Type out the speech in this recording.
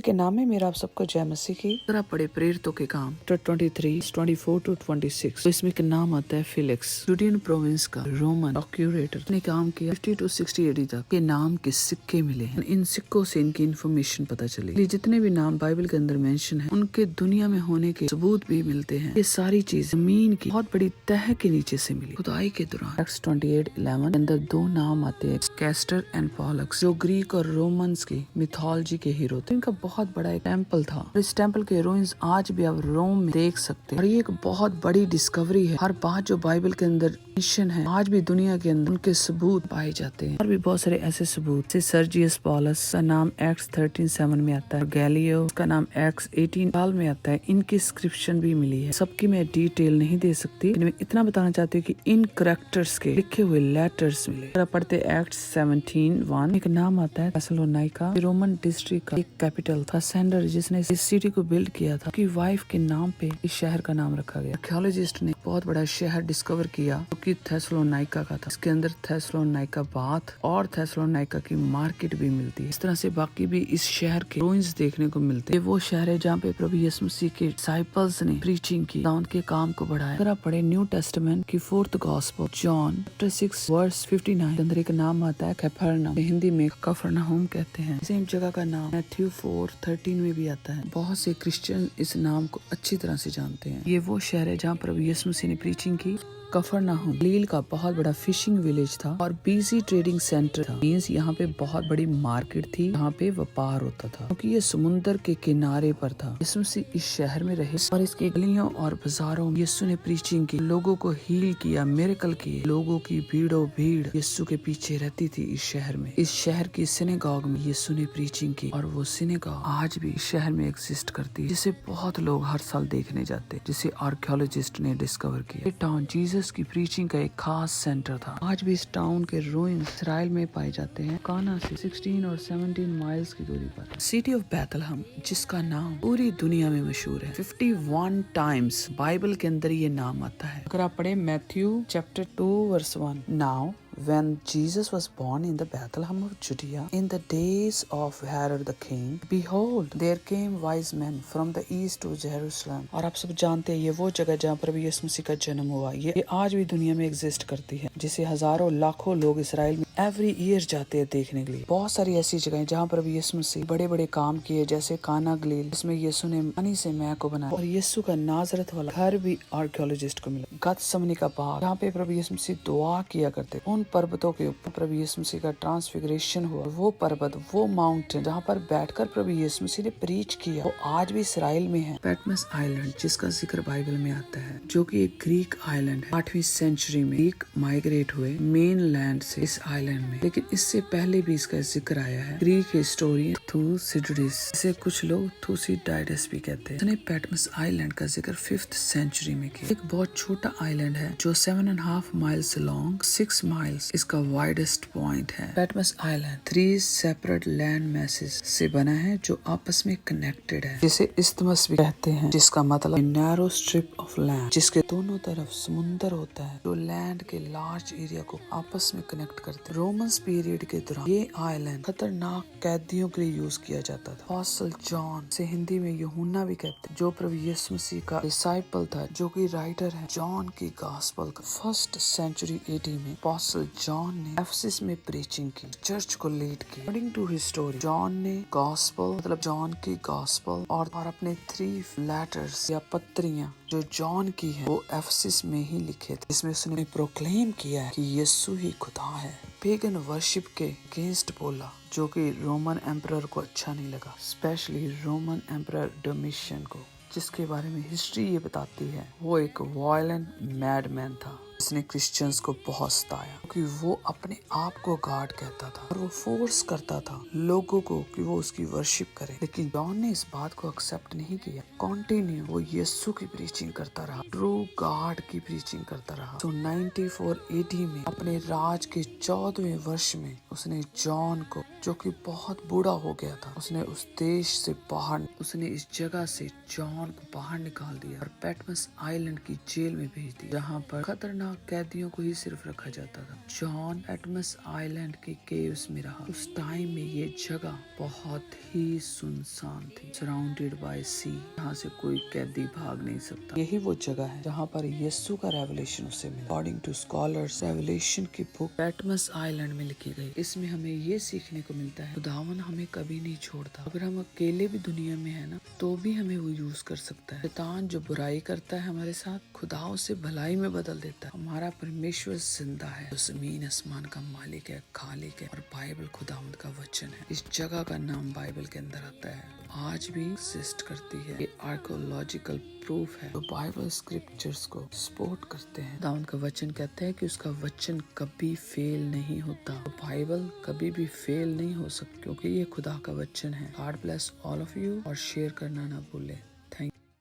के नाम में मेरा आप सबको जय मसीह की। अगर आप पढ़े प्रेरितों के काम 23:24-26 तो इसमें एक नाम आता है फिलिक्स, जूडियन प्रोविंस का रोमन प्रोक्यूरेटर ने काम किया 50 to 60 AD तक। के नाम के सिक्के मिले हैं, इन सिक्कों से इनकी इन्फॉर्मेशन पता चली। जितने भी नाम बाइबल के अंदर मेंशन है उनके दुनिया में होने के सबूत भी मिलते हैं। ये सारी चीज जमीन की बहुत बड़ी तह के नीचे से मिली। खुदाई के दौरान Acts 28:11 के अंदर दो नाम आते हैं, कैस्टर एंड पॉलक्स, जो ग्रीक और रोमन्स की मिथोलॉजी के हीरो थे। इनका बहुत बड़ा एक टेम्पल था और इस टेम्पल के रूइंस आज भी आप रोम में देख सकते हैं और ये एक बहुत बड़ी डिस्कवरी है। हर बात जो बाइबल के अंदर मिशन है आज भी दुनिया के अंदर उनके सबूत पाए जाते हैं। और भी बहुत सारे ऐसे सबूत, जैसे सर्जियस पॉलस का नाम Acts 13:7 में आता है, गैलियो का नाम Acts 18 में आता है। इनकी स्क्रिप्शन भी मिली है, सबकी मैं डिटेल नहीं दे सकती, लेकिन मैं इतना बताना चाहती हूँ कि इन करेक्टर्स के लिखे हुए लेटर्स मिले। अगर पढ़ते Acts 17:1 एक नाम आता है थेसलोनिका, रोमन डिस्ट्रिक्ट का एक कैपिटल था। सेंडर जिसने इस सिटी को बिल्ड किया था की वाइफ के नाम पे इस शहर का नाम रखा गया। आर्कियोलॉजिस्ट ने बहुत बड़ा शहर डिस्कवर किया जो कि थेसलोनिका का था। इसके अंदर थेसलोनिका बाथ और थेसलोनिका की मार्केट भी मिलती है। इस तरह से बाकी भी इस शहर के रूइंस देखने को मिलते हैं। ये वो शहर है जहाँ पे प्रभु यीशु मसीह के डिसाइपल्स ने प्रीचिंग की, उनके काम को बढ़ाया। अगर आप पढ़े न्यू टेस्टामेंट की 4th गॉस्पेल जॉन चैप्टर 6:59 के अंदर एक नाम आता है कफरनहूम, हिंदी में कफरनहूम कहते हैं। सेम जगह का नाम मैथ्यू 4:13 में भी आता है। बहुत से क्रिश्चियन इस नाम को अच्छी तरह से जानते हैं। ये वो शहर है जहाँ प्रभु यीशु मसीह ने प्रीचिंग की। कफरनहूम गलील का बहुत बड़ा फिशिंग विलेज था और बिजी ट्रेडिंग सेंटर था। मींस यहाँ पे बहुत बड़ी मार्केट थी, यहाँ पे व्यापार होता था क्योंकि ये समुद्र के किनारे पर था। यीशु मसीह इस शहर में रहे और इसकी गलियों और बाजारों में यीशु ने प्रीचिंग की, लोगों को हील किया, मिरेकल किए। लोगों की भीड़ों भीड़ यीशु के पीछे रहती थी इस शहर में। इस शहर की सिनेगॉग में यीशु ने प्रीचिंग की और वो सिनेगॉग आज भी इस शहर में एग्जिस्ट करती है, जिसे बहुत लोग हर साल देखने जाते, जिसे आर्कियोलॉजिस्ट ने डिस्कवर किया। ये टाउन जीसस की प्रीचिंग का एक खास सेंटर था। आज भी इस टाउन के रूइंस इसराइल में पाए जाते हैं, काना से 16 और 17 माइल्स की दूरी पर। सिटी ऑफ बैथलहम, जिसका नाम पूरी दुनिया में मशहूर है, 51 टाइम्स बाइबल के अंदर ये नाम आता है। अगर आप पढ़े Matthew chapter 2:1, now when Jesus was born in the Bethlehem of Judea in the days of Herod the king, behold, there came wise men from the east to Jerusalem। और आप सब जानते हैं ये वो जगह जहाँ प्रभु यीशु मसीह का जन्म हुआ। ये आज भी दुनिया में एग्जिस्ट करती है, जिसे हजारों लाखों लोग इसराइल में एवरी ईयर जाते हैं देखने के लिए। बहुत सारी ऐसी जगह जहाँ प्रभु यीशु मसीह बड़े बड़े काम किए, जैसे काना गलील जिसमें यीशु ने पानी से मैं को बनाया, और यीशु का नाजरत वाला घर भी आर्कियोलॉजिस्ट को मिला। गतसमनी का बाग जहाँ पे प्रभु यीशु मसीह दुआ किया करते, उन पर्वतों के ऊपर प्रभु यीशु मसीह का ट्रांसफिगरेशन हुआ। वो पर्वत, वो माउंटेन जहाँ पर बैठकर प्रभु यीशु मसीह ने प्रीच किया, वो आज भी इसराइल में है। पैटमस आइलैंड, जिसका जिक्र बाइबल में आता है, जो कि एक ग्रीक आइलैंड है। 8वीं सेंचुरी में ग्रीक माइग्रेट हुए मेन लैंड से इस आइलैंड में, लेकिन इससे पहले भी इसका जिक्र आया है। ग्रीक हिस्टोरियन थुसिडिडस, इसे कुछ लोग थुसिडाइडस भी कहते हैं, उसने पैटमस आइलैंड का जिक्र 5th सेंचुरी में किया। एक बहुत छोटा आइलैंड है जो 7.5 माइल्स लॉन्ग, 6 माइल्स इसका वाइडेस्ट पॉइंट है। पैटमस आइलैंड 3 सेपरेट लैंड मैसेज से बना है जो आपस में कनेक्टेड है, जिसे इस्थमस भी कहते हैं, जिसका मतलब नैरो स्ट्रिप ऑफ लैंड, जिसके दोनों तरफ समुंदर होता है, जो लैंड के लार्ज एरिया को आपस में कनेक्ट करते हैं। रोमन्स पीरियड के दौरान ये आइलैंड खतरनाक कैदियों के लिए यूज किया जाता था। अपोस्टल जॉन, से हिंदी में यूहन्ना भी कहते हैं, जो प्रभु यीशु मसीह का डिसाइपल था, जो कि राइटर है जॉन की गॉस्पेल का। 1st सेंचुरी AD में अपोस्टल जॉन ने एफेसस में प्रीचिंग की, चर्च को लीड की। According to his story, John ने गॉस्पेल मतलब जॉन की गॉस्पेल और अपने 3 लेटर्स या पत्रियां जो जॉन की है वो एफेसस में ही लिखे थे, जिसमें उसने प्रोक्लेम किया है कि यीशु ही खुदा है। पेगन वर्शिप के अगेंस्ट बोला, जो कि रोमन एम्परर को अच्छा नहीं लगा, स्पेशली रोमन एम्परर डोमिशियन को, जिसके बारे में हिस्ट्री ये बताती है वो एक वायलेंट मैडमैन था, जिसने क्रिश्चियंस को बहुत सताया, क्योंकि वो अपने आप को गॉड कहता था और वो फोर्स करता था लोगों को कि वो उसकी वर्शिप करें। लेकिन जॉन ने इस बात को एक्सेप्ट नहीं किया। कंटिन्यू वो यीशु की प्रीचिंग करता रहा, ट्रू गॉड की प्रीचिंग करता रहा। तो 94 AD में अपने राज के 14वें वर्ष में उसने जॉन को जो कि बहुत बूढ़ा हो गया था। उसने उस देश से बाहर, उसने इस जगह से जॉन को बाहर निकाल दिया और पैटमस आइलैंड की जेल में भेज दिया, जहाँ पर खतरनाक कैदियों को ही सिर्फ रखा जाता था। जॉन पैटमस आइलैंड के केव्स में रहा। उस टाइम में ये जगह बहुत ही सुनसान थी, सराउंडेड बाय सी, यहाँ से कोई कैदी भाग नहीं सकता। यही वो जगह है जहाँ पर यीशु का रेवलेशन उसे मिला। अकॉर्डिंग टू स्कॉलर्स, रेवलेशन की बुक पैटमस आइलैंड में लिखी गई। इसमें हमें ये सीखने को मिलता है खुदावन हमें कभी नहीं छोड़ता। अगर हम अकेले भी दुनिया में है ना, तो भी हमें वो यूज कर सकता है। शैतान जो बुराई करता है हमारे साथ, खुदा उसे भलाई में बदल देता है। हमारा परमेश्वर जिंदा है, जो जमीन आसमान का मालिक है, खालिक है, और बाइबल खुदावंद का वचन है। इस जगह का नाम बाइबल के अंदर आता है, आज भी एग्जिस्ट करती है। ये आर्कोलॉजिकल प्रूफ है, तो बाइबल स्क्रिप्चर्स को सपोर्ट करते हैं। खुदावंद का वचन कहता है कि उसका वचन कभी फेल नहीं होता। तो बाइबल कभी भी फेल नहीं हो सकती, क्योंकि ये खुदा का वचन है। God bless all of you, और शेयर करना ना भूले।